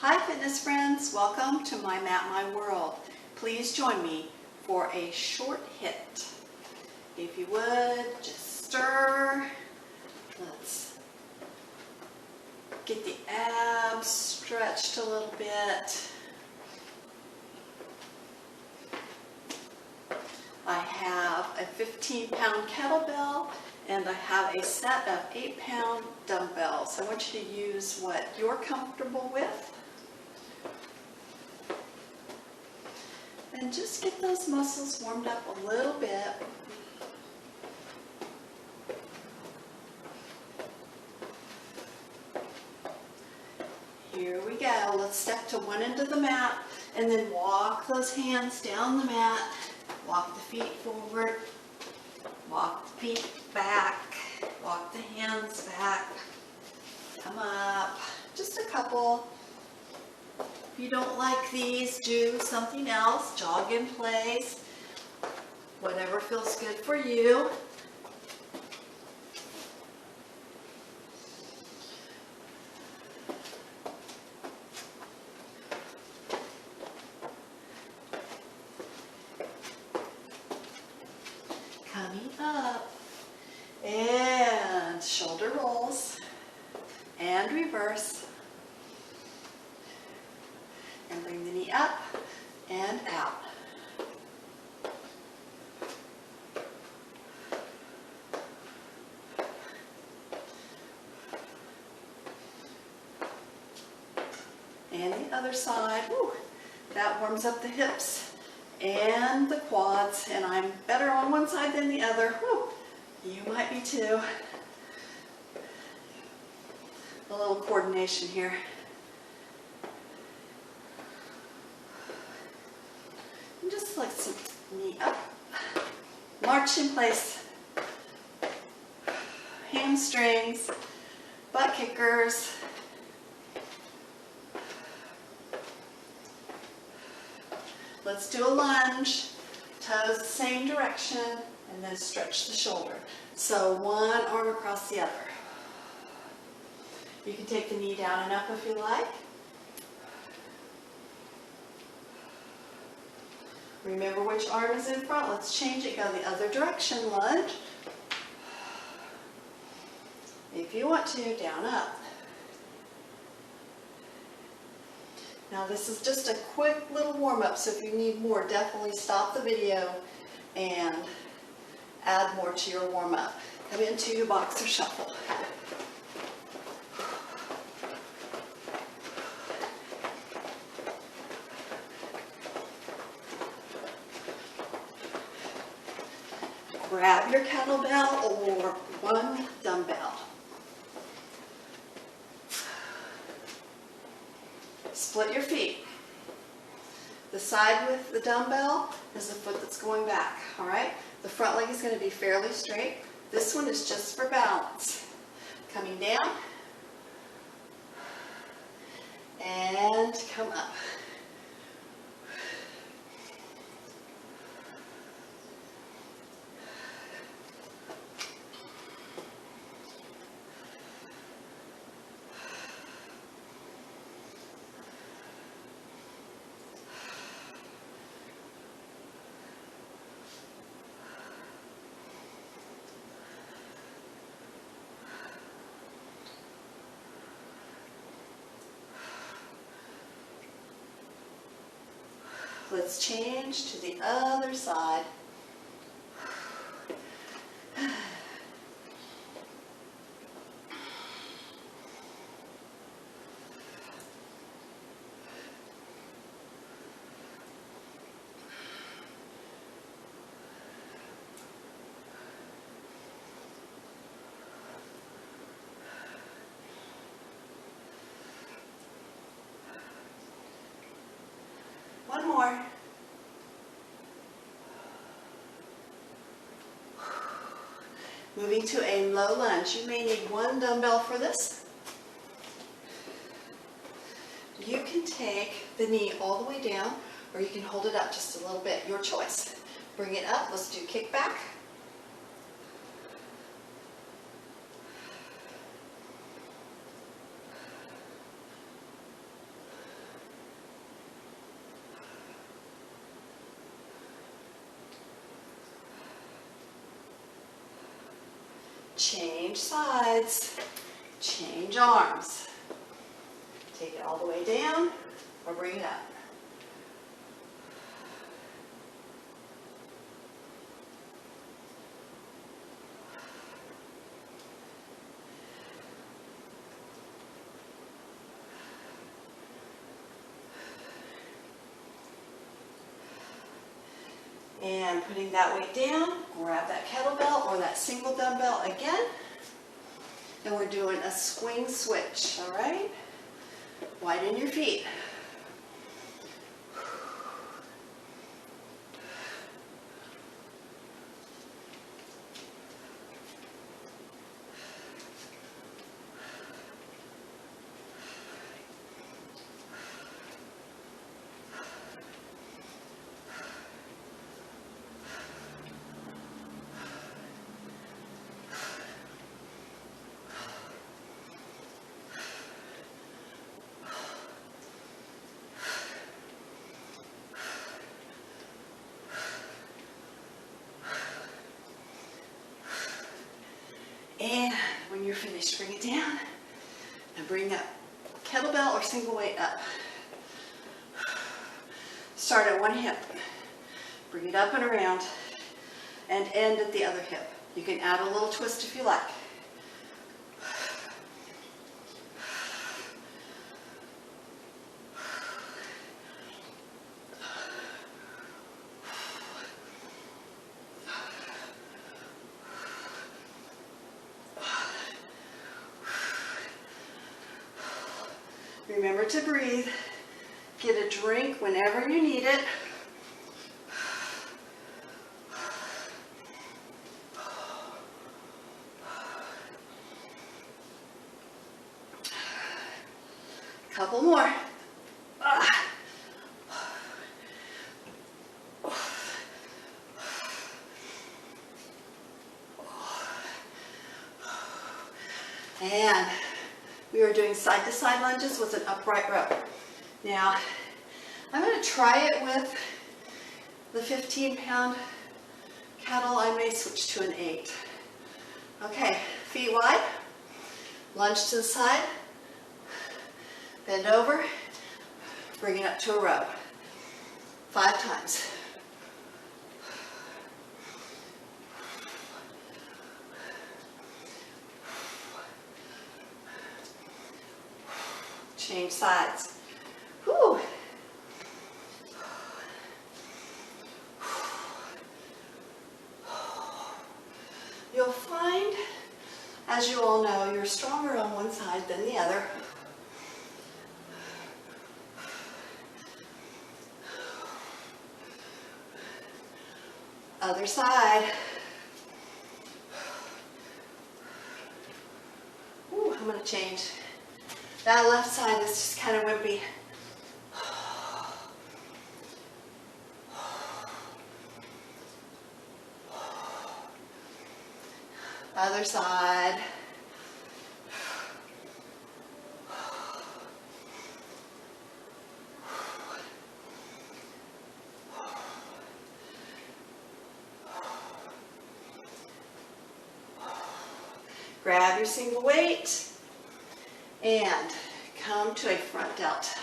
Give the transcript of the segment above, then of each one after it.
Hi fitness friends, welcome to my mat, my world. Please join me for a short hit. If you would, just stir. Let's get the abs stretched a little bit. I have a 15-pound kettlebell and I have a set of 8-pound dumbbells. I want you to use what you're comfortable with. And just get those muscles warmed up a little bit. Here we go. Let's step to one end of the mat and then walk those hands down the mat. Walk the feet forward. Walk the feet back. Walk the hands back. Come up. Just a couple. If you don't like these, do something else. Jog in place. Whatever feels good for you. Coming up. And shoulder rolls. And reverse. And bring the knee up and out. And the other side. Woo, that warms up the hips and the quads. And I'm better on one side than the other. Woo, you might be too. A little coordination here. Just flex the knee up. March in place. Hamstrings, butt kickers. Let's do a lunge. Toes the same direction and then stretch the shoulder. So one arm across the other. You can take the knee down and up if you like. Remember which arm is in front. Let's change it. Go the other direction. Lunge. If you want to, down, up. Now this is just a quick little warm-up, so if you need more, definitely stop the video and add more to your warm-up. Come into your boxer shuffle. Grab your kettlebell or one dumbbell. Split your feet. The side with the dumbbell is the foot that's going back, all right? The front leg is going to be fairly straight. This one is just for balance. Coming down and come up. Let's change to the other side. One more. Moving to a low lunge. You may need one dumbbell for this. You can take the knee all the way down, or you can hold it up just a little bit. Your choice. Bring it up. Let's do kickback. change sides, change arms. Take it all the way down or bring it up. And putting that weight down, grab that kettlebell or that single dumbbell again. And we're doing a swing switch, all right? Widen your feet. And when you're finished, bring it down and bring that kettlebell or single weight up. Start at one hip, bring it up and around, and end at the other hip. You can add a little twist if you like. Remember to breathe. Get a drink whenever you need it. Couple more. And we are doing side-to-side lunges with an upright row. Now, I'm going to try it with the 15-pound kettle. I may switch to an 8. Okay, feet wide, lunge to the side, bend over, bring it up to a row. 5 times. Change sides. Whew. You'll find, as you all know, you're stronger on one side than the other. Other side. Ooh, I'm going to change. That left side is just kind of wimpy. Other side. Grab your single weight and come to a front delt.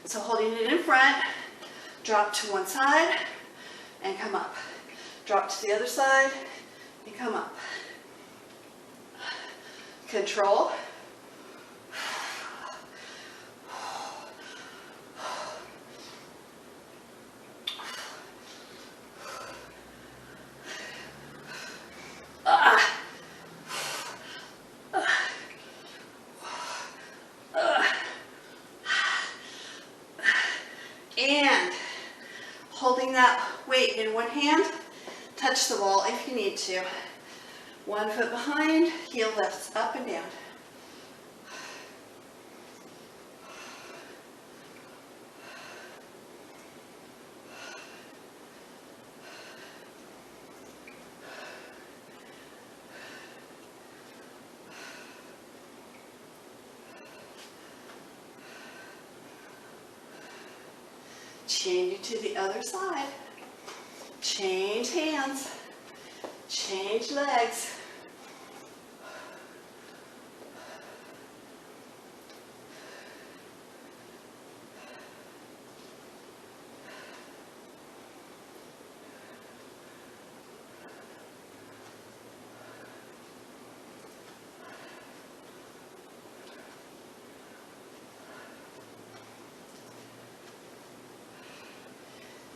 So holding it in front, drop to one side and come up. Drop to the other side and come up. Control. And holding that weight in one hand, touch the wall if you need to. 1 foot behind, heel lifts up and down. Change it to the other side. Change hands. Change legs.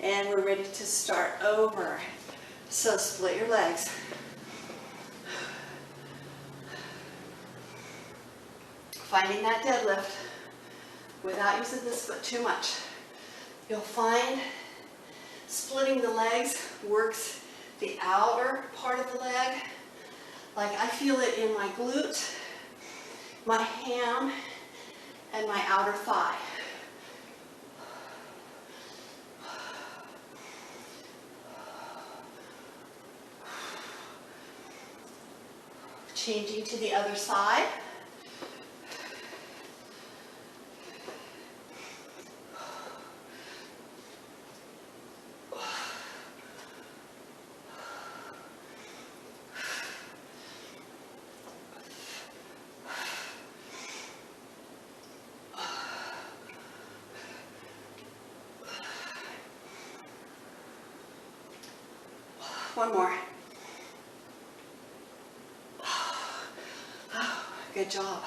And we're ready to start over. So split your legs. Finding that deadlift without using this foot too much. You'll find splitting the legs works the outer part of the leg. Like I feel it in my glute, my ham, and my outer thigh. Changing to the other side. One more. Good job.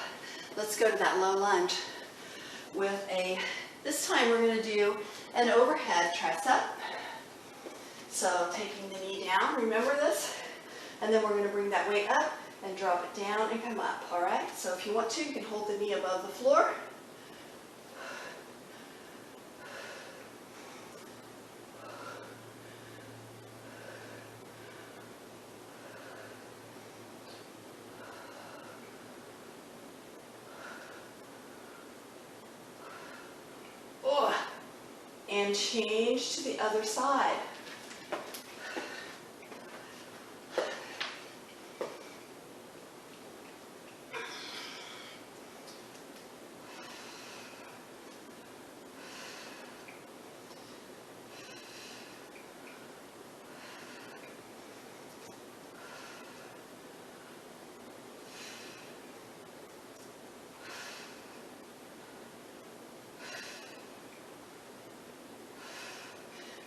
Let's go to that low lunge with this time we're going to do an overhead tricep. So taking the knee down, remember this? And then we're going to bring that weight up and drop it down and come up, all right? So if you want to, you can hold the knee above the floor. And change to the other side.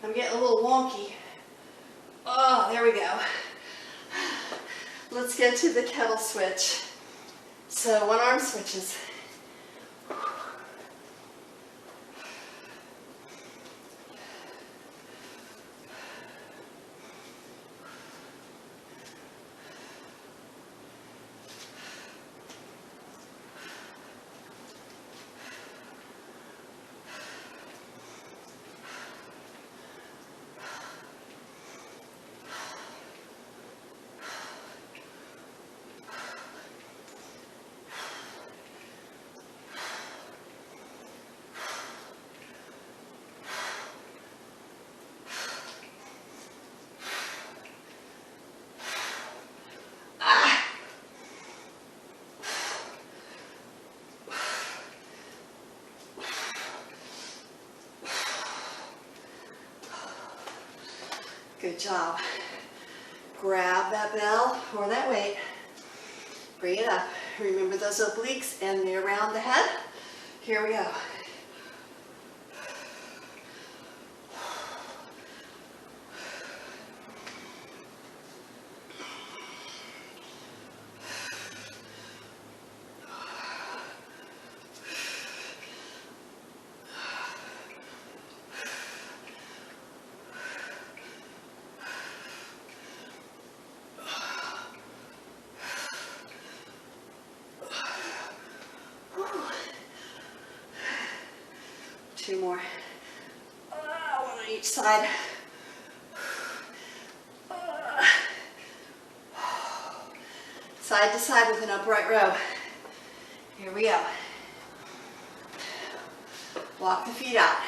I'm getting a little wonky. Oh, there we go. Let's get to the kettle switch. So one arm switches. Good job. Grab that bell or that weight. Bring it up. Remember those obliques and they're around the head. Here we go. Two more. One on each side. Side to side with an upright row. Here we go. Walk the feet out.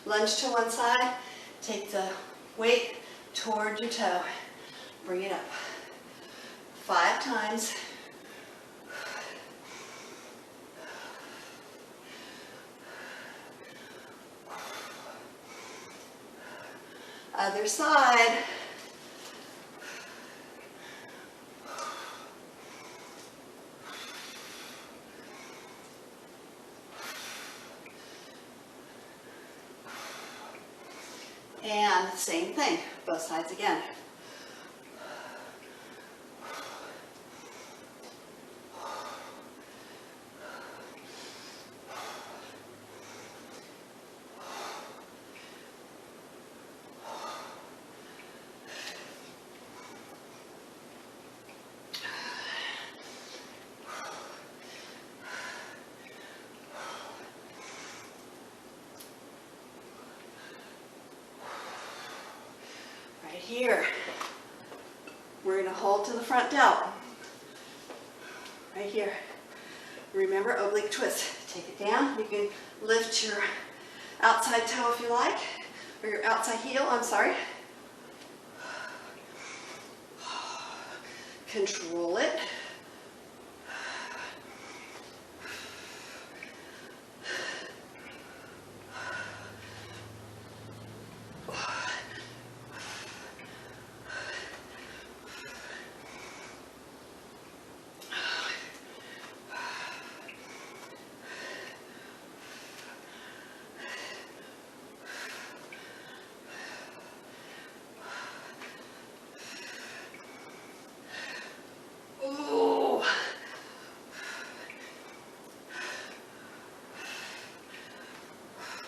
Lunge to one side. Take the weight toward your toe. Bring it up. 5 times. Other side. And same thing, both sides again. Here, we're going to hold to the front delt. Right here. Remember, oblique twist. Take it down. You can lift your outside toe if you like, or your outside heel, I'm sorry. Control it.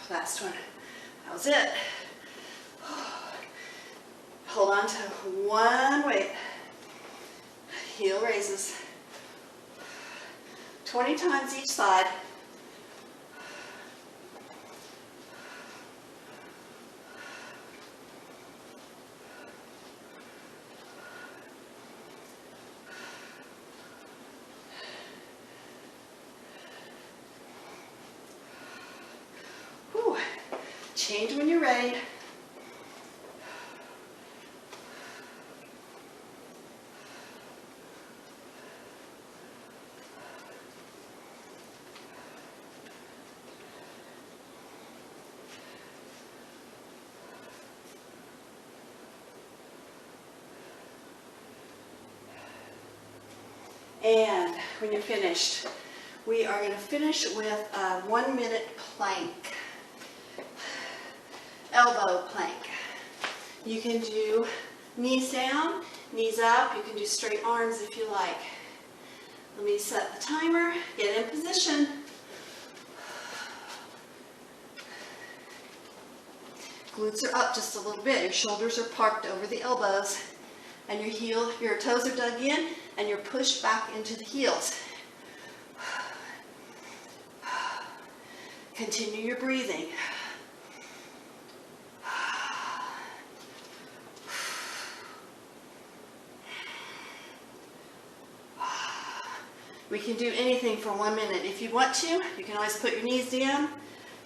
Last one. That was it. Hold on to one weight. Heel raises. 20 times each side. Change when you're ready. And when you're finished, we are going to finish with a 1-minute plank. Elbow plank. You can do knees down, knees up. You can do straight arms if you like. Let me set the timer, get in position. Glutes are up just a little bit. Your shoulders are parked over the elbows, and your toes are dug in, and you're pushed back into the heels. Continue your breathing. We can do anything for 1 minute. If you want to, you can always put your knees down,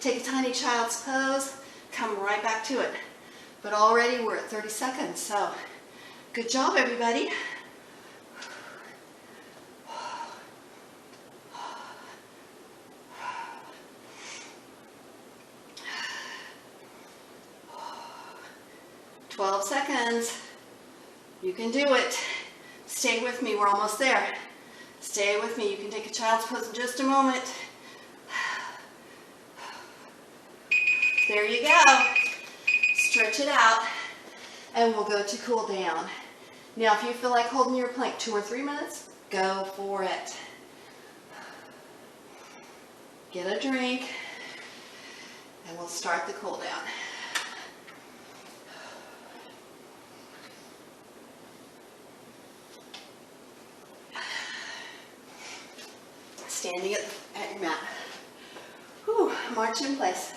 take a tiny child's pose, come right back to it. But already we're at 30 seconds, so good job, everybody. "12 seconds. You can do it. Stay with me. We're almost there. Stay with me. You can take a child's pose in just a moment. There you go. Stretch it out, and we'll go to cool down. Now, if you feel like holding your plank 2 or 3 minutes, go for it. Get a drink, and we'll start the cool down. Standing at your mat. Whew, march in place.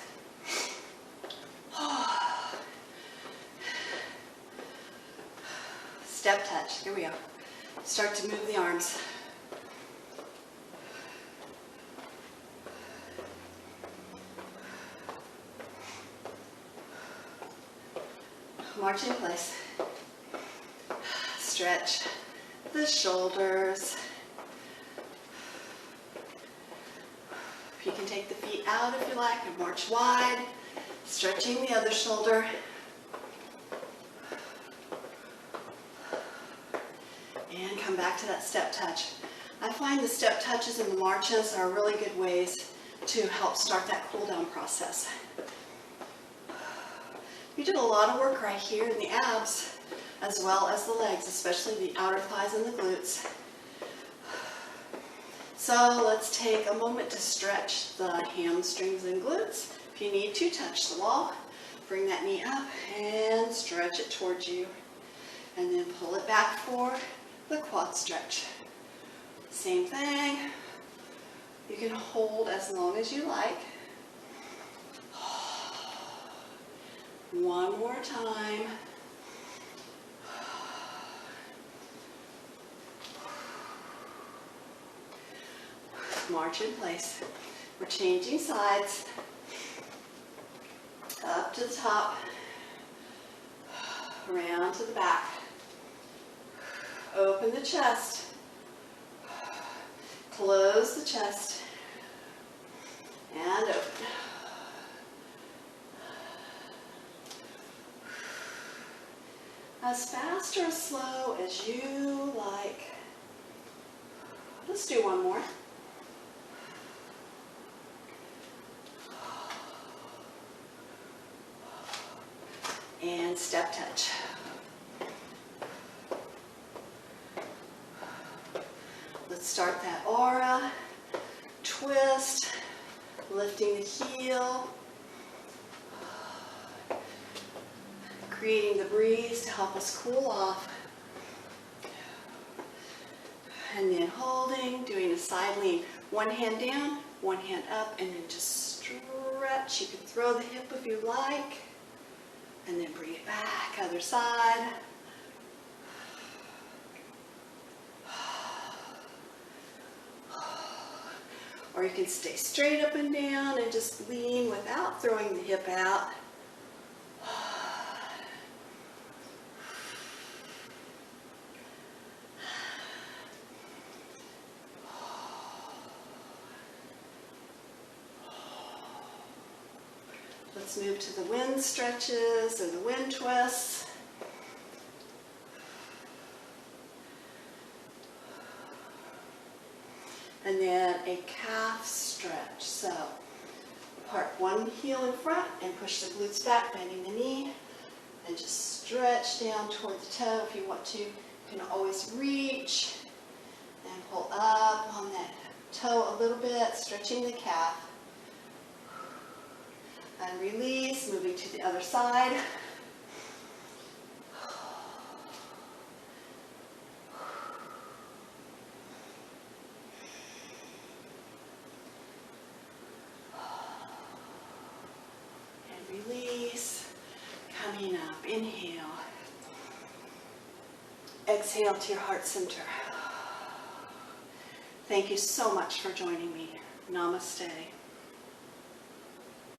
Step touch. Here we go. Start to move the arms. March in place. Stretch the shoulders. You can take the feet out if you like and march wide, stretching the other shoulder. And come back to that step touch. I find the step touches and the marches are really good ways to help start that cool down process. You did a lot of work right here in the abs, as well as the legs, especially the outer thighs and the glutes. So let's take a moment to stretch the hamstrings and glutes. If you need to, touch the wall. Bring that knee up and stretch it towards you. And then pull it back for the quad stretch. Same thing. You can hold as long as you like. One more time. March in place. We're changing sides. Up to the top. Around to the back. Open the chest. Close the chest. And open. As fast or as slow as you like. Let's do one more. And step touch. Let's start that aura. Twist. Lifting the heel. Creating the breeze to help us cool off. And then holding, doing a side lean. One hand down, one hand up, and then just stretch. You can throw the hip if you like. And then bring it back, other side. Or you can stay straight up and down and just lean without throwing the hip out. Let's move to the wind stretches and the wind twists. And then a calf stretch. So park one heel in front and push the glutes back, bending the knee. And just stretch down toward the toe if you want to. You can always reach and pull up on that toe a little bit, stretching the calf. And release, moving to the other side. And release, coming up, inhale. Exhale to your heart center. Thank you so much for joining me. Namaste.